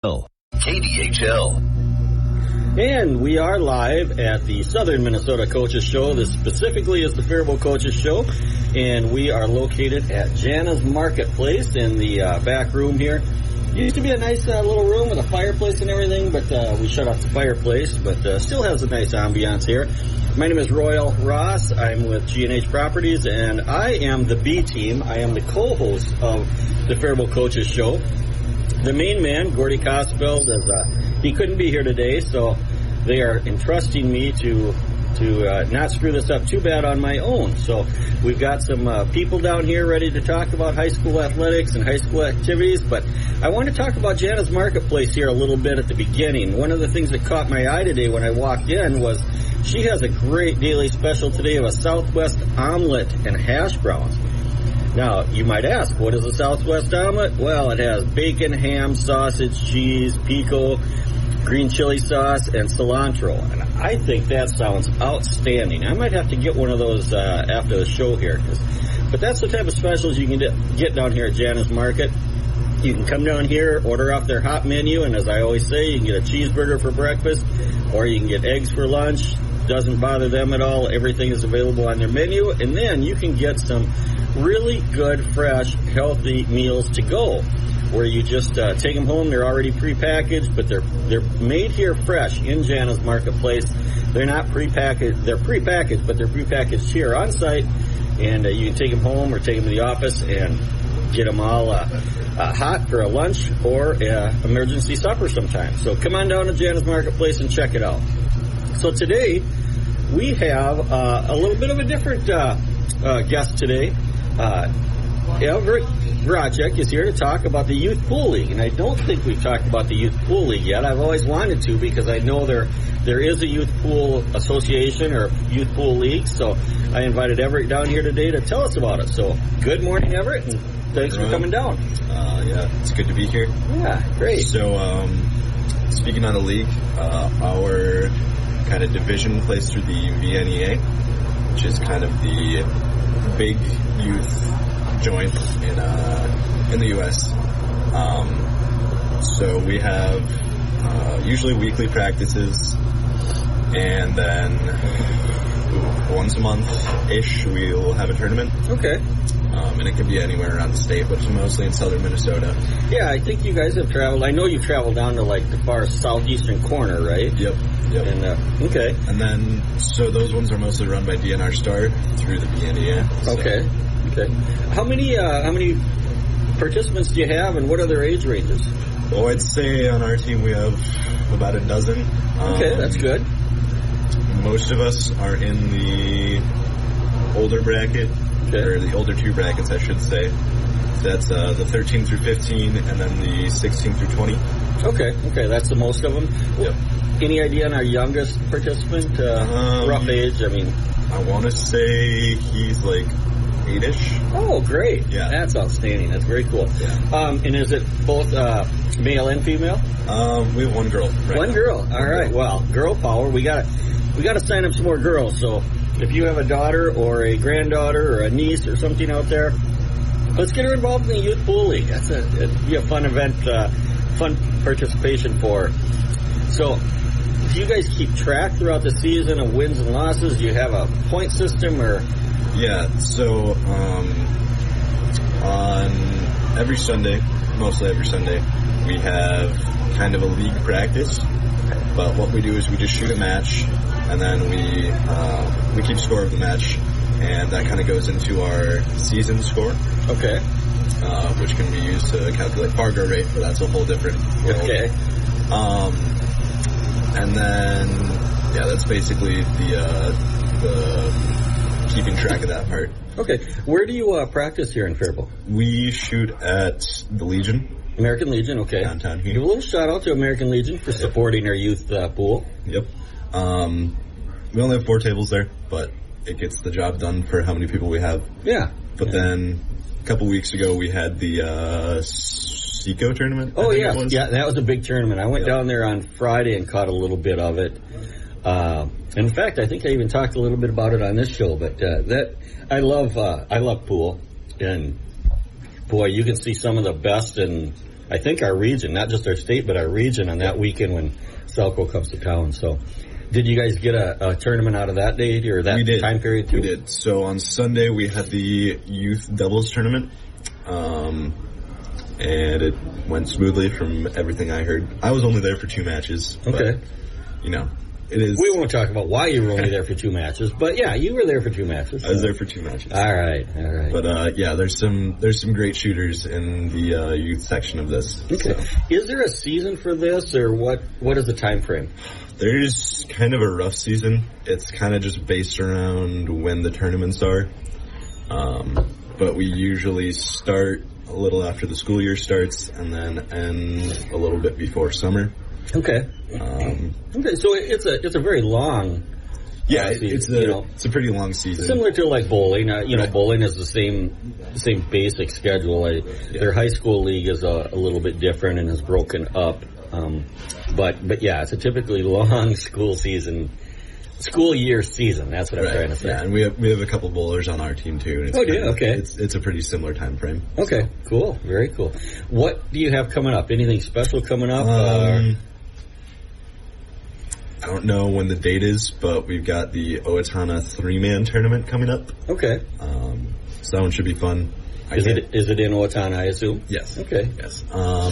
KDHL. And we are live at the Southern Minnesota Coaches Show. This specifically is the Faribault Coaches Show. And we are located at Jana's Marketplace in the back room here. It used to be a nice little room with a fireplace and everything, but we shut off the fireplace, but still has a nice ambiance here. My name is Royal Ross. I'm with G&H Properties, and I am the B team. I am the co-host of the Faribault Coaches Show. The main man, Gordy Cosfeld, he couldn't be here today, so they are entrusting me to not screw this up too bad on my own. So we've got some people down here ready to talk about high school athletics and high school activities, but I want to talk about Jana's Marketplace here a little bit at the beginning. One of the things that caught my eye today when I walked in was she has a great daily special today of a Southwest omelet and hash browns. Now, you might ask, what is a Southwest omelet? Well, it has bacon, ham, sausage, cheese, pico, green chili sauce, and cilantro. And I think that sounds outstanding. I might have to get one of those after the show here. But that's the type of specials you can get down here at Jana's Market. You can come down here, order off their hot menu, and as I always say, you can get a cheeseburger for breakfast, or you can get eggs for lunch. Doesn't bother them at all. Everything is available on their menu. And then you can get some really good, fresh, healthy meals to go, where you just take them home. They're already prepackaged, but they're made here fresh in Jana's Marketplace. They're not prepackaged. They're prepackaged, but they're prepackaged here on site, and you can take them home or take them to the office and get them all hot for a lunch or emergency supper sometime. So come on down to Jana's Marketplace and check it out. So today we have a little bit of a different guest today. Everett Grajek is here to talk about the Youth Pool League, and I don't think we've talked about the Youth Pool League yet. I've always wanted to because I know there is a Youth Pool Association or Youth Pool League, so I invited Everett down here today to tell us about it. So good morning, Everett, and thanks for coming down. Yeah, it's good to be here. Yeah, great. So, speaking on the league, our kind of division plays through the VNEA, which is kind of the big youth joint in the U.S. So we have usually weekly practices, and then once a month-ish we'll have a tournament. Okay. And it can be anywhere around the state, but it's mostly in southern Minnesota. Yeah, I think you guys have traveled. I know you've traveled down to like the far southeastern corner, right? Yep. And, okay. And then, so those ones are mostly run by DNR Star through the BNEA. So. Okay. How many participants do you have, and what are their age ranges? Well, I'd say on our team we have about a dozen. Okay, that's good. Most of us are in the older bracket, or the older two brackets, I should say. That's the 13 through 15, and then the 16 through 20. Okay, that's the most of them. Yep. Any idea on our youngest participant? Rough age, I mean. I want to say he's like 8-ish. Oh, great. Yeah. That's outstanding. That's very cool. Yeah. And is it both male and female? We have one girl. One girl. All right. Well, girl power. We got to sign up some more girls. So if you have a daughter or a granddaughter or a niece or something out there, let's get her involved in the Youth Pool League. It'd be a fun event, fun participation for her. So, do you guys keep track throughout the season of wins and losses? Do you have a point system or? Yeah, so on every Sunday, mostly every Sunday, we have kind of a league practice. But what we do is we just shoot a match, and then we keep score of the match, and that kind of goes into our season score. Okay. Which can be used to calculate Fargo rate, but that's a whole different world. Okay. And then, yeah, that's basically the keeping track of that part. Okay. Where do you practice here in Faribault? We shoot at the Legion. American Legion, okay. Downtown here. Give a little shout out to American Legion for supporting our youth pool. Yep. We only have 4 tables there, but it gets the job done for how many people we have. Yeah. But then a couple weeks ago we had the Seco tournament. Oh, yeah. Yeah, that was a big tournament. I went down there on Friday and caught a little bit of it. In fact, I think I even talked a little bit about it on this show, but I love pool. And boy, you can see some of the best and I think, our region, not just our state, but our region on that weekend when Selco comes to town. So did you guys get a tournament out of that day or that time period too? We did. So on Sunday we had the youth doubles tournament. And it went smoothly from everything I heard. I was only there for 2 matches. Okay. But, you know, it is... We won't talk about why you were only there for 2 matches, but yeah, you were there for 2 matches. So. I was there for 2 matches. All right. But, yeah, there's some great shooters in the youth section of this. Okay. So. Is there a season for this, or what is the time frame? There's kind of a rough season. It's kind of just based around when the tournaments are. But we usually start a little after the school year starts and then end a little bit before summer. Okay. Okay, so it's a very long season. It's a pretty long season. Similar to like bowling. Bowling is the same basic schedule. Their high school league is a little bit different and is broken up. But yeah, it's a typically long school year season. That's what I'm trying to say. Yeah, and we have a couple bowlers on our team too. And okay. It's a pretty similar time frame. Okay, cool, very cool. What do you have coming up? Anything special coming up? I don't know when the date is, but we've got the Owatonna 3-man tournament coming up. Okay. So that one should be fun. Is it in Owatonna, I assume? Yes. Okay. Yes. I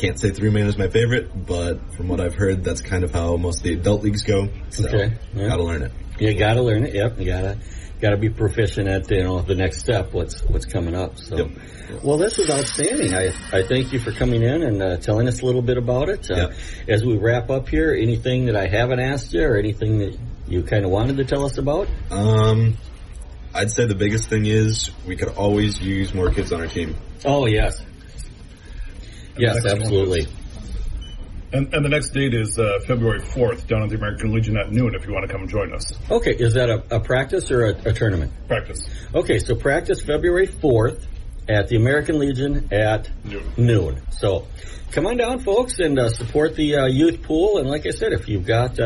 can't say 3-man is my favorite, but from what I've heard, that's kind of how most of the adult leagues go. So okay. Yeah. Gotta learn it. You gotta learn it. Yep. You gotta be proficient at the next step. What's coming up. So. Yep. Well, this was outstanding. I thank you for coming in and telling us a little bit about it. As we wrap up here, anything that I haven't asked you or anything that you kind of wanted to tell us about? I'd say the biggest thing is we could always use more kids on our team. Oh, yes. Yes, absolutely. And the next date is February 4th down at the American Legion at noon if you want to come and join us. Okay, is that a practice or a tournament? Practice. Okay, so practice February 4th at the American Legion at noon. So come on down, folks, and support the youth pool. And like I said, if you've got...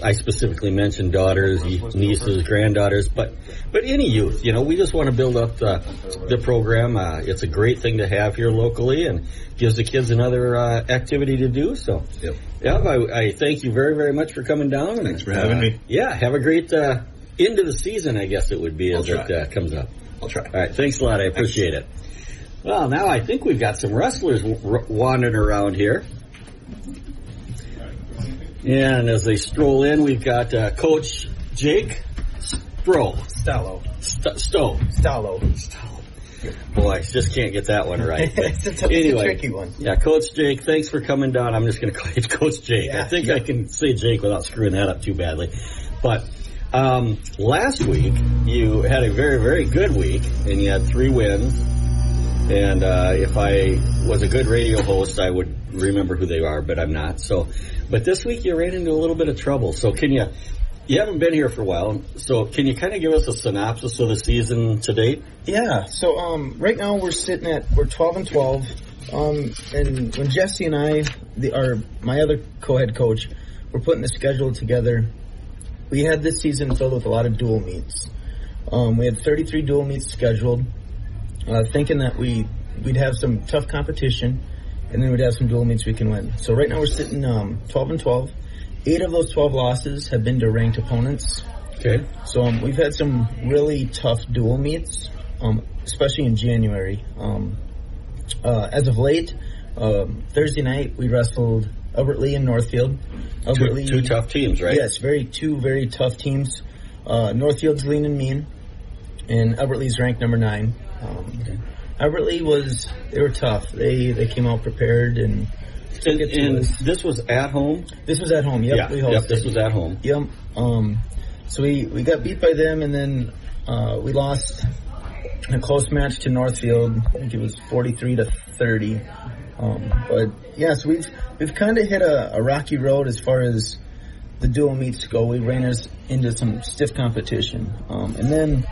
I specifically mentioned daughters, nieces, granddaughters, but any youth, we just want to build up the program. It's a great thing to have here locally and gives the kids another activity to do. So, I thank you very, very much for coming down. Thanks for having me. Yeah, have a great end of the season, I guess it would be, as it comes up. I'll try. All right, thanks a lot. I appreciate it. Well, now I think we've got some wrestlers wandering around here. And as they stroll in, we've got Coach Jake Stallo. Boy, just can't get that one right. It's a tricky one. Yeah, Coach Jake, thanks for coming down. I'm just going to call you Coach Jake. I think I can say Jake without screwing that up too badly. But last week, you had a very, very good week, and you had 3 wins. And if I was a good radio host, I would remember who they are, but I'm not. But this week you ran into a little bit of trouble. So you haven't been here for a while, so can you kind of give us a synopsis of the season to date? Yeah, so right now we're 12-12, and when Jesse and I, my other co-head coach, were putting the schedule together, we had this season filled with a lot of dual meets. We had 33 dual meets scheduled, thinking that we'd have some tough competition, and then we'd have some dual meets we can win. So right now we're sitting 12-12. 8 of those 12 losses have been to ranked opponents. Okay. So we've had some really tough dual meets, especially in January. As of late, Thursday night we wrestled Albert Lee and Northfield. Two tough teams, right? Yes, two very tough teams. Northfield's lean and mean, and Albert Lee's ranked number 9. Albert Lee they were tough. They came out prepared and this was at home? This was at home, yep. Yeah, this was at home. Yep. So we got beat by them, and then we lost in a close match to Northfield. I think it was 43-30. But yeah, so we've kind of hit a rocky road as far as the dual meets go. We ran us into some stiff competition. And then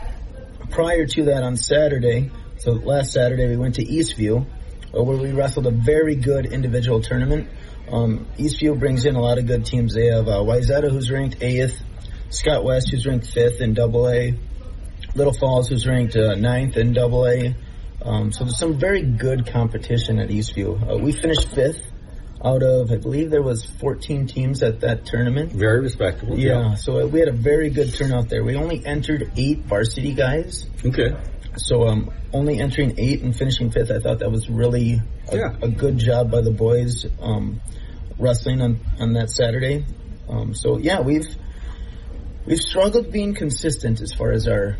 prior to that on Saturday, so last Saturday we went to Eastview, where we wrestled a very good individual tournament. Eastview brings in a lot of good teams. They have Wayzata, who's ranked 8th, Scott West, who's ranked 5th in AA, Little Falls, who's ranked 9th in AA, So there's some very good competition at Eastview. We finished 5th out of, I believe there was 14 teams at that tournament. Very respectable. Yeah, so we had a very good turnout there. We only entered 8 varsity guys. Okay. So only entering 8 and finishing 5th, I thought that was really a good job by the boys wrestling on that Saturday. So yeah, we've struggled being consistent as far as our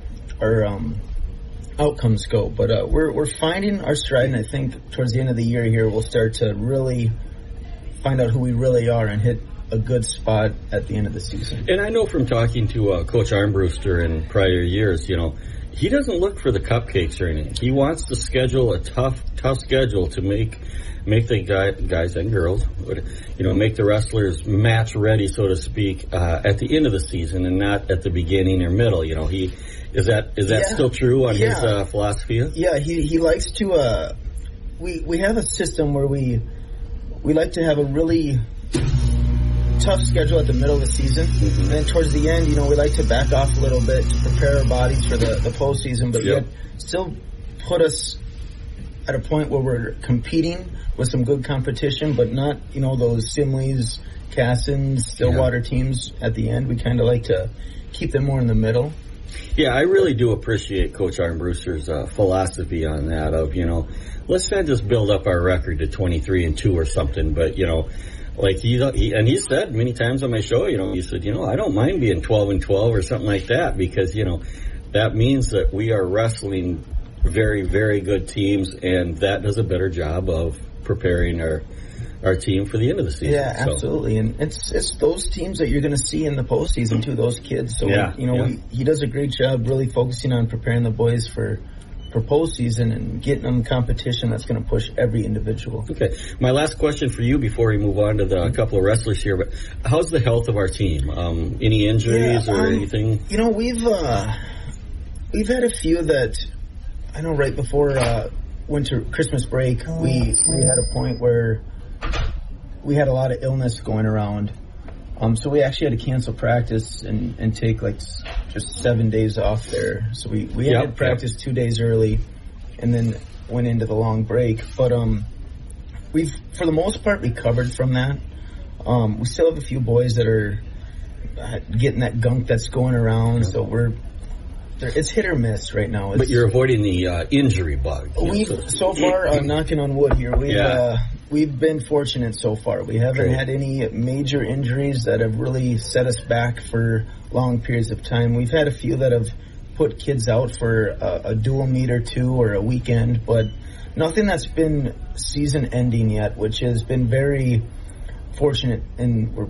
outcomes go, but we're finding our stride, and I think towards the end of the year here we'll start to really find out who we really are and hit a good spot at the end of the season. And I know from talking to Coach Armbruster in prior years, he doesn't look for the cupcakes or anything. He wants to schedule a tough schedule to make the guys and girls, make the wrestlers match ready, so to speak, at the end of the season and not at the beginning or middle. Is that still true on his philosophy? Yeah, he likes to. We have a system where we like to have a really tough schedule at the middle of the season, and then towards the end, we like to back off a little bit to prepare our bodies for the postseason, but yet still put us at a point where we're competing with some good competition, but not those Simleys, Cassins, Stillwater teams at the end. We kind of like to keep them more in the middle. Yeah, I really do appreciate Coach Armbruster's philosophy on that of, let's not just build up our record to 23-2 or something, but, like he said many times on my show, he said, I don't mind being 12-12 or something like that because, that means that we are wrestling very, very good teams, and that does a better job of preparing our team for the end of the season. Yeah, absolutely. And it's those teams that you're going to see in the postseason too, those kids. So, he does a great job really focusing on preparing the boys for postseason and getting them competition that's going to push every individual. Okay. My last question for you before we move on to the couple of wrestlers here, but how's the health of our team? Any injuries or anything? We've had a few that, I know right before Christmas break, we had a point where we had a lot of illness going around. So we actually had to cancel practice and take just 7 days off there. So we had practice 2 days early and then went into the long break. But we've, for the most part, recovered from that. We still have a few boys that are getting that gunk that's going around. So it's hit or miss right now. But you're avoiding the injury bug. So far, knocking on wood here, we've been fortunate so far. We haven't had any major injuries that have really set us back for long periods of time. We've had a few that have put kids out for a dual meet or two or a weekend, but nothing that's been season ending yet, which has been very fortunate, and we're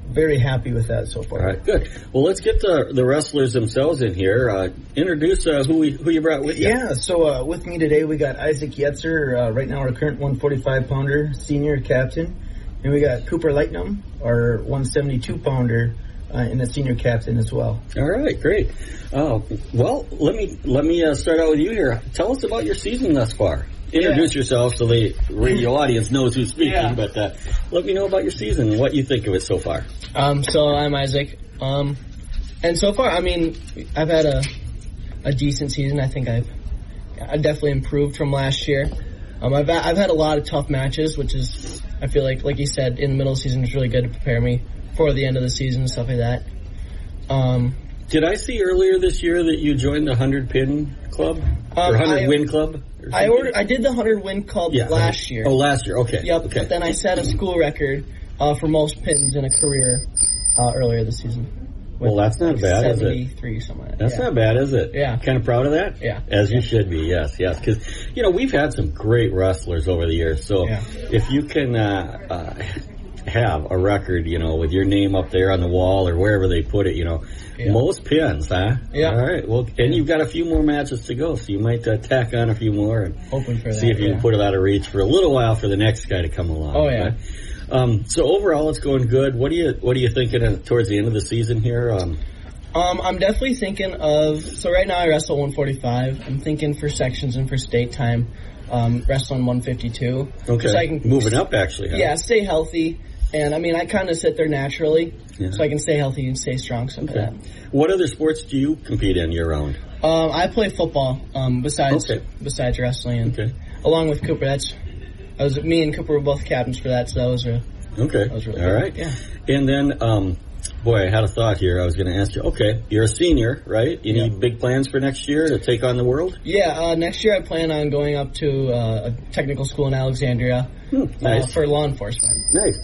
very happy with that so far. All right, good. Well, let's get the wrestlers themselves in here. Introduce who you brought with you. Yeah, so with me today we got Isaac Yetzer, right now our current 145-pounder senior captain. And we got Cooper Lightnum, our 172-pounder, and a senior captain as well. All right, great. Well, let me start out with you here. Tell us about your season thus far. Introduce yourself so the radio audience knows who's speaking, but let me know about your season and what you think of it so far. So I'm Isaac, and so far, I've had a decent season. I think I've definitely improved from last year. I've had a lot of tough matches, which is, I feel like you said, in the middle of the season is really good to prepare me for the end of the season and stuff like that. Did I see earlier this year that you joined the 100-pin club? Or 100-win club? I did the 100-win club last year. Oh, last year, okay. Yep, okay. But then I set a school record for most pins in a career earlier this season. Well, that's not bad, is it? 73, something like that. That's not bad, is it? Yeah. Kind of proud of that? Yeah. As you should be, yes. Because, we've had some great wrestlers over the years. So if you can have a record, with your name up there on the wall or wherever they put it, most pins, huh? Yeah. All right. Well, and you've got a few more matches to go, so you might tack on a few more and see if you can put it out of reach for a little while for the next guy to come along. Oh, yeah. Okay? So overall, it's going good. What are you thinking towards the end of the season here? I'm definitely thinking of, so right now I wrestle 145. I'm thinking for sections and for state time, wrestling 152. Okay. So I can moving up, actually. Huh? Yeah, stay healthy. And I kind of sit there naturally, so I can stay healthy and stay strong. Something like that. What other sports do you compete in year round? I play football besides wrestling. And along with Cooper, me and Cooper were both captains for that, so that was really all good. right. Yeah. And then, boy, I had a thought here. I was going to ask you. Okay, you're a senior, right? Any big plans for next year to take on the world? Yeah, next year I plan on going up to a technical school in Alexandria for law enforcement. Nice.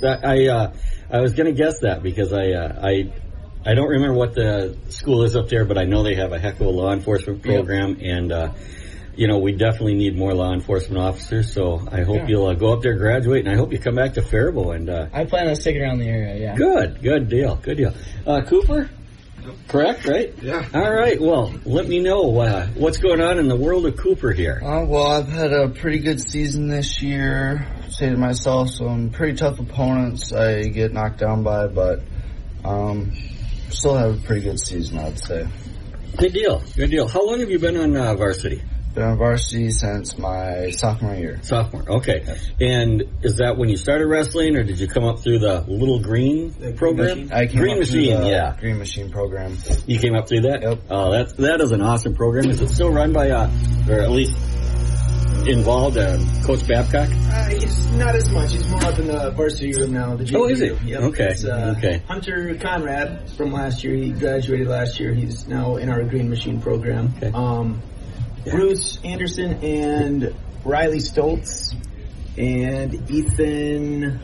I was going to guess that because I don't remember what the school is up there, but I know they have a heck of a law enforcement program, and we definitely need more law enforcement officers. So I hope you'll go up there, graduate, and I hope you come back to Faribault. And I plan on sticking around the area. Yeah. Good deal. Cooper, correct, right? Yeah. All right. Well, let me know what's going on in the world of Cooper here. Well, I've had a pretty good season this year. Say to myself, some pretty tough opponents I get knocked down by, but still have a pretty good season, I'd say. Good deal. How long have you been on varsity? Been on varsity since my sophomore year. Okay. Yes. And is that when you started wrestling, or did you come up through the Little Green program? I came Green up Machine, through the Green Machine program. You came up through that? Yep. Oh, that is an awesome program. Is it still run by, or at least involved, Coach Babcock? He's not as much. He's more up in the varsity room now. The JV. Oh, is he? Yep. Okay. It's, Hunter Conrad from last year. He graduated last year. He's now in our Green Machine program. Okay. Bruce Anderson and Riley Stoltz and Ethan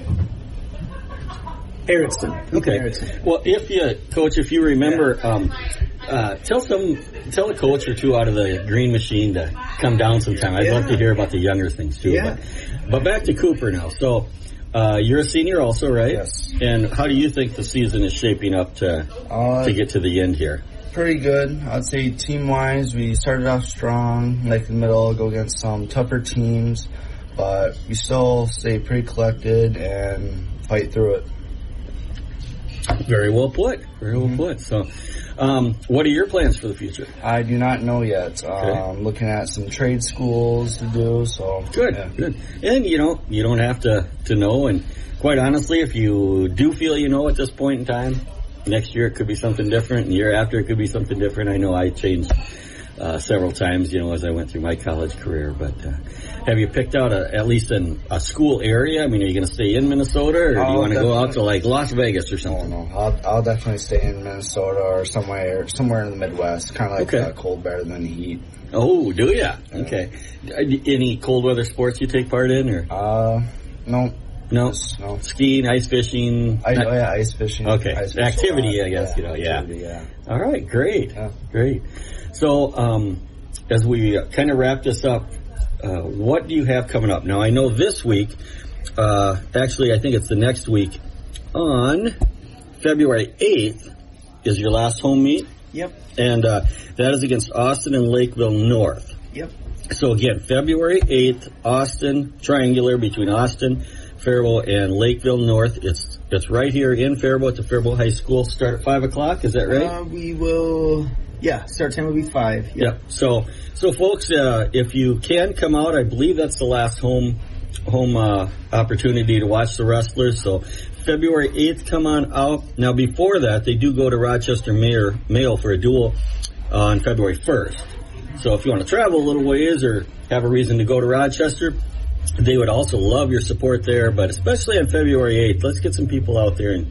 Erickson. Well, if you remember, tell a coach or two out of the Green Machine to come down sometime. I'd love to hear about the younger things too. Yeah. But back to Cooper now. So you're a senior also, right? Yes. And how do you think the season is shaping up to get to the end here? Pretty good. I'd say team-wise, we started off strong, like the middle, go against some tougher teams, but we still stay pretty collected and fight through it. Very well put. So, what are your plans for the future? I do not know yet. I'm looking at some trade schools to do. So good. And you don't have to know. And quite honestly, if you do feel at this point in time, next year it could be something different, and the year after it could be something different. I know I changed several times, as I went through my college career. But have you picked out at least a school area? I mean, are you going to stay in Minnesota, or do you want to go out to like Las Vegas or something? No. I'll definitely stay in Minnesota or somewhere in the Midwest, kind of like cold better than the heat. Oh, do ya? Yeah. Okay. Any cold weather sports you take part in, or? No. Skiing, ice fishing. Ice fishing. Okay. Ice fishing Activity, I guess. Activity, yeah. All right. Great. So, as we kind of wrap this up, what do you have coming up? Now, I know this week, actually, I think it's the next week, on February 8th is your last home meet. Yep. And that is against Austin and Lakeville North. Yep. So, again, February 8th, Austin, triangular between Austin, Faribault, and Lakeville North. It's right here in Faribault at the Faribault High School. Start at 5 o'clock, is that right? We will... Yeah, start time will be 5. Yeah. So folks, if you can come out, I believe that's the last home opportunity to watch the wrestlers. So February 8th, come on out. Now before that, they do go to Rochester Mail for a duel on February 1st. So if you want to travel a little ways or have a reason to go to Rochester, they would also love your support there. But especially on February 8th, let's get some people out there and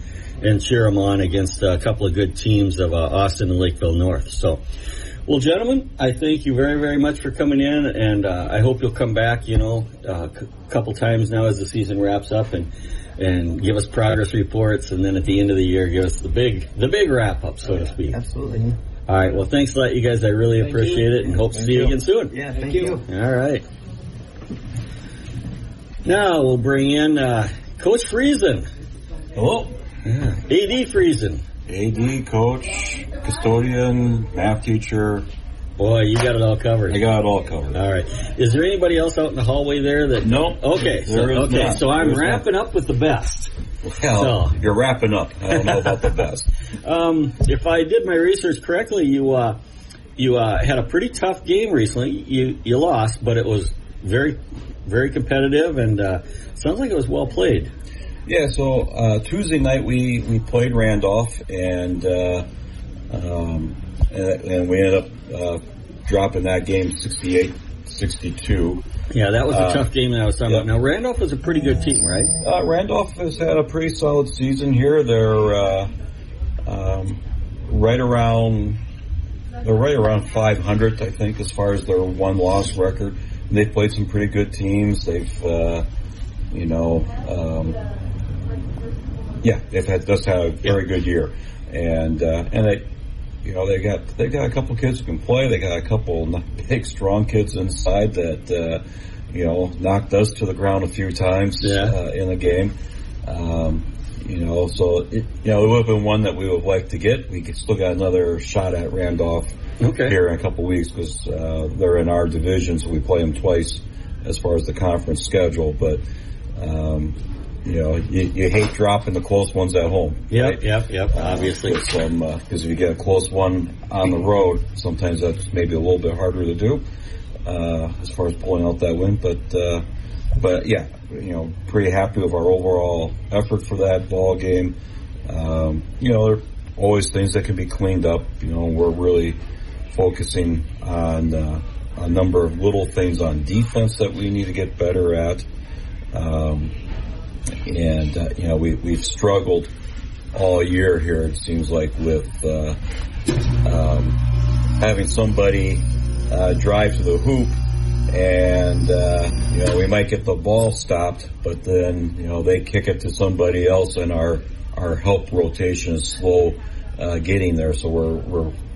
cheer them on against a couple of good teams of Austin and Lakeville North. So, well, gentlemen, I thank you very, very much for coming in, and I hope you'll come back, a couple times now as the season wraps up and give us progress reports, and then at the end of the year, give us the big wrap-up, so to speak. Absolutely. All right, well, thanks a lot, you guys. I really appreciate it, and hope to see you again soon. Yeah, thank you. All right. Now we'll bring in Coach Friesen. Hello. Yeah. AD Friesen. AD, coach, custodian, math teacher. Boy, you got it all covered. I got it all covered. All right. Is there anybody else out in the hallway there that? Nope. Okay. So I'm wrapping up with the best. Well, you're wrapping up. I don't know about the best. If I did my research correctly, you had a pretty tough game recently. You lost, but it was very, very competitive, and sounds like it was well played. Yeah, so Tuesday night we played Randolph, and we ended up dropping that game 68-62. Yeah, that was a tough game that I was talking about. Now, Randolph is a pretty good team, right? Randolph has had a pretty solid season here. They're right around 500, I think, as far as their one-loss record. And they've played some pretty good teams. They've, they've had a very good year, and they got a couple kids who can play. They got a couple big, strong kids inside that knocked us to the ground a few times in the game. So it would have been one that we would have liked to get. We still got another shot at Randolph here in a couple weeks because they're in our division, so we play them twice as far as the conference schedule. But you hate dropping the close ones at home. Yep, obviously. Because if you get a close one on the road, sometimes that's maybe a little bit harder to do as far as pulling out that win. But yeah, pretty happy with our overall effort for that ball game. There are always things that can be cleaned up. We're really focusing on a number of little things on defense that we need to get better at. We've struggled all year here, it seems like, with having somebody drive to the hoop and we might get the ball stopped, but then they kick it to somebody else and our help rotation is slow getting there. So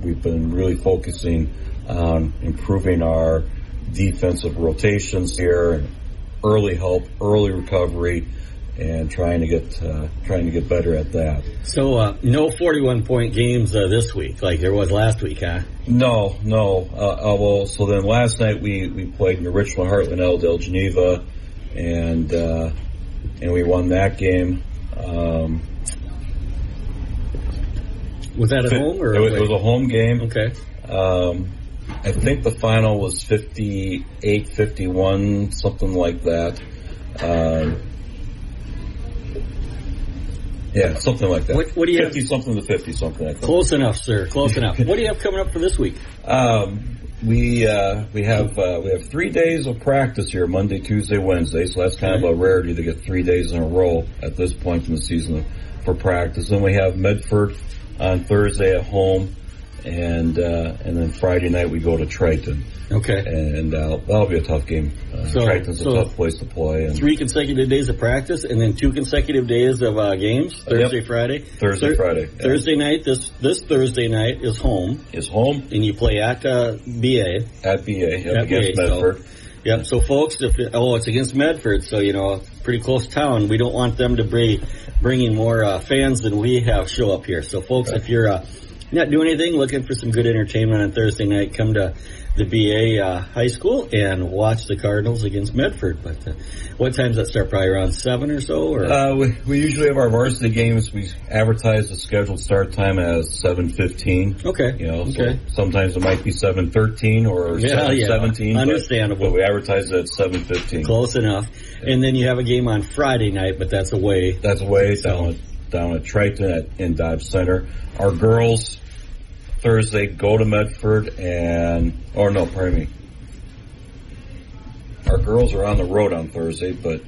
we've been really focusing on improving our defensive rotations here, and early help, early recovery, and trying to get better at that. So no 41-point games this week like there was last week, huh? No. So then last night we played in Richland, Heartland, Elldale, Geneva, and we won that game. Was that at home or? It was a home game. Okay. I think the final was 58-51, something like that. Yeah, something like that. What do you 50-something to 50-something, I think. Close enough, sir. Close enough. What do you have coming up for this week? We have 3 days of practice here, Monday, Tuesday, Wednesday. So that's kind of a rarity to get 3 days in a row at this point in the season for practice. Then we have Medford on Thursday at home, and then Friday night we go to Triton. Okay. And that'll be a tough game. Triton's a tough place to play. And 3 consecutive days of practice, and then 2 consecutive days of games. Thursday, Friday. Friday. Yeah. Thursday night. This Thursday night is home. And you play at BA. At BA. Against Medford. So folks, it's against Medford, so pretty close town. We don't want them to be bringing more fans than we have show up here. So folks, if you're not doing anything, looking for some good entertainment on Thursday night, come to the BA high school and watch the Cardinals against Medford. But what time does that start? Probably around 7 or so? Or? We usually have our varsity games. We advertise the scheduled start time as 7:15. Okay. So sometimes it might be 7:13 or 7:17. Understandable. But we advertise it at 7:15. Close enough. Yeah. And then you have a game on Friday night, but that's away. Down at Triton in Dodge Center. Our girls Thursday go to Medford Our girls are on the road on Thursday, but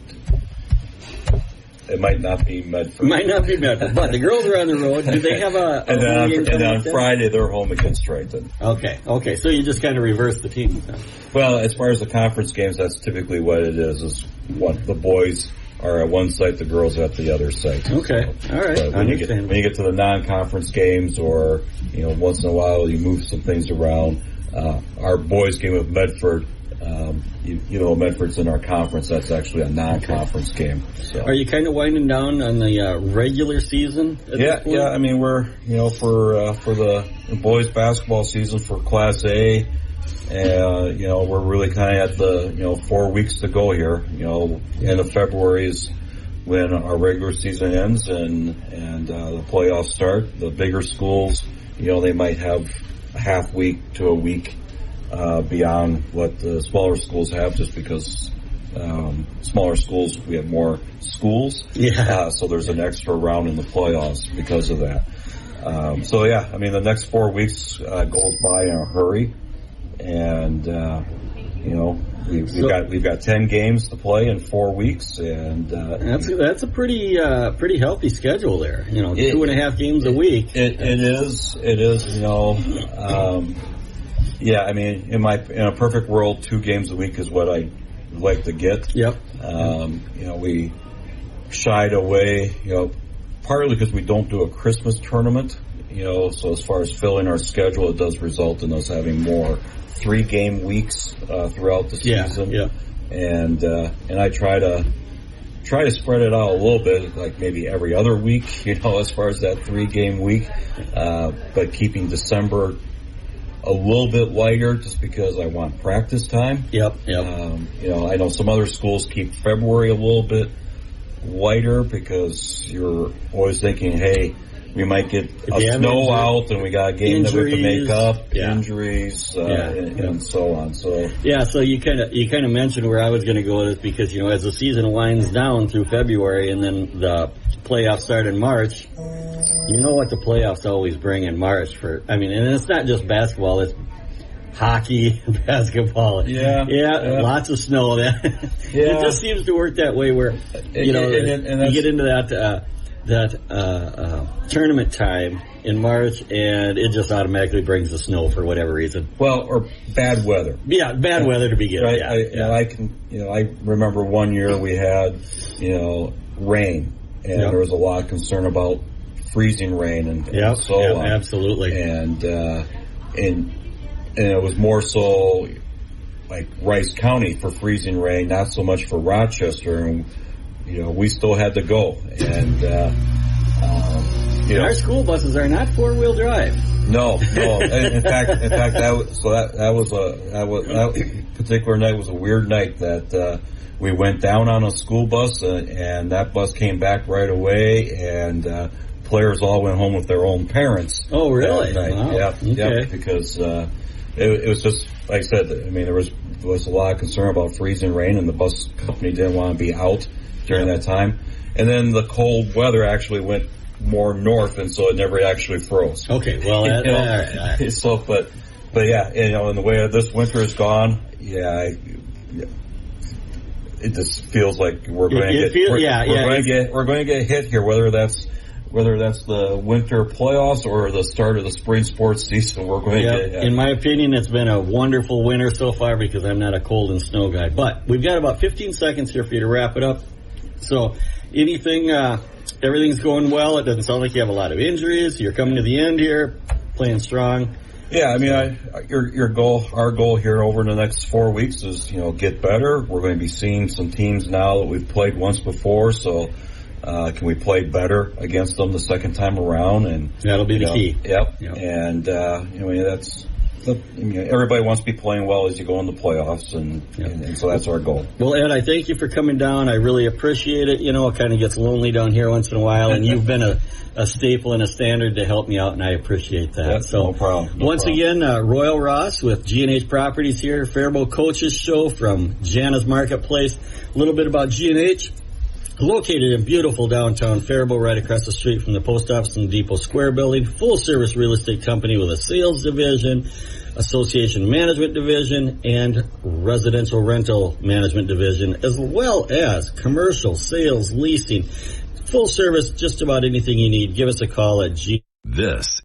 it might not be Medford. But the girls are on the road. Do they have a and then on Friday they're home against Triton. Okay. So you just kind of reverse the team. Well, as far as the conference games, that's typically what it is what the boys are at one site, the girls at the other site. Okay, all right. When you get to the non-conference games, or once in a while you move some things around. Our boys game with Medford, Medford's in our conference. That's actually a non-conference game. So. Are you kind of winding down on the regular season? Yeah. I mean, we're for the boys basketball season for Class A. We're really kind of at the 4 weeks to go here. End of February is when our regular season ends and the playoffs start. The bigger schools, they might have a half week to a week beyond what the smaller schools have, just because smaller schools, we have more schools. Yeah. So there's an extra round in the playoffs because of that. The next 4 weeks goes by in a hurry. and we've got 10 games to play in 4 weeks, and that's a pretty healthy schedule there. 2.5 games a week. It is. Yeah, I mean, in a perfect world, 2 games a week is what I like to get. Yep. We shied away, partly because we don't do a Christmas tournament. So as far as filling our schedule, it does result in us having more 3-game weeks throughout the season. Yeah. And I try to spread it out a little bit, like maybe every other week, as far as that 3-game week, but keeping December a little bit lighter just because I want practice time. Yep. I know some other schools keep February a little bit lighter because you're always thinking, hey, we might get a snow out and we got a game that we have to make up, injuries, and so on. So you kind of mentioned where I was going to go with this because, as the season winds down through February and then the playoffs start in March, what the playoffs always bring in March and it's not just basketball, it's hockey, basketball. Lots of snow. It just seems to work that way where, you get into that tournament time in March, and it just automatically brings the snow for whatever reason. Well, or bad weather. Yeah, bad weather to begin. Right. I remember one year we had, rain, and there was a lot of concern about freezing rain and so on. Absolutely. And it was more so like Rice County for freezing rain, not so much for Rochester. And we still had to go, and our school buses are not 4-wheel drive. No. In fact, that particular night was a weird night that we went down on a school bus, and that bus came back right away, and players all went home with their own parents. Oh, really? That night. Wow. Yeah, because it was just like I said. I mean, there was a lot of concern about freezing rain, and the bus company didn't want to be out during that time. And then the cold weather actually went more north, and so it never actually froze. Okay, well, so, but yeah, and the way this winter is gone, it just feels like we're going to get hit here, whether that's the winter playoffs or the start of the spring sports season. We're going to get hit. In my opinion, it's been a wonderful winter so far because I'm not a cold and snow guy. But we've got about 15 seconds here for you to wrap it up. So, everything's going well. It doesn't sound like you have a lot of injuries. You're coming to the end here, playing strong. Yeah, I mean, our goal here over the next 4 weeks is, get better. We're going to be seeing some teams now that we've played once before, so can we play better against them the second time around? And that'll be the key. Yep. And everybody wants to be playing well as you go in the playoffs, and so that's our goal. Well, Ed, I thank you for coming down. I really appreciate it. It kind of gets lonely down here once in a while, and you've been a staple and a standard to help me out, and I appreciate that. Yep, so, no problem. Once again, Royal Ross with G&H Properties here, Faribault Coaches Show from Jana's Marketplace. A little bit about G&H. Located in beautiful downtown Faribault, right across the street from the post office and Depot Square building. Full-service real estate company with a sales division, association management division, and residential rental management division, as well as commercial, sales, leasing. Full service, just about anything you need. Give us a call at G. This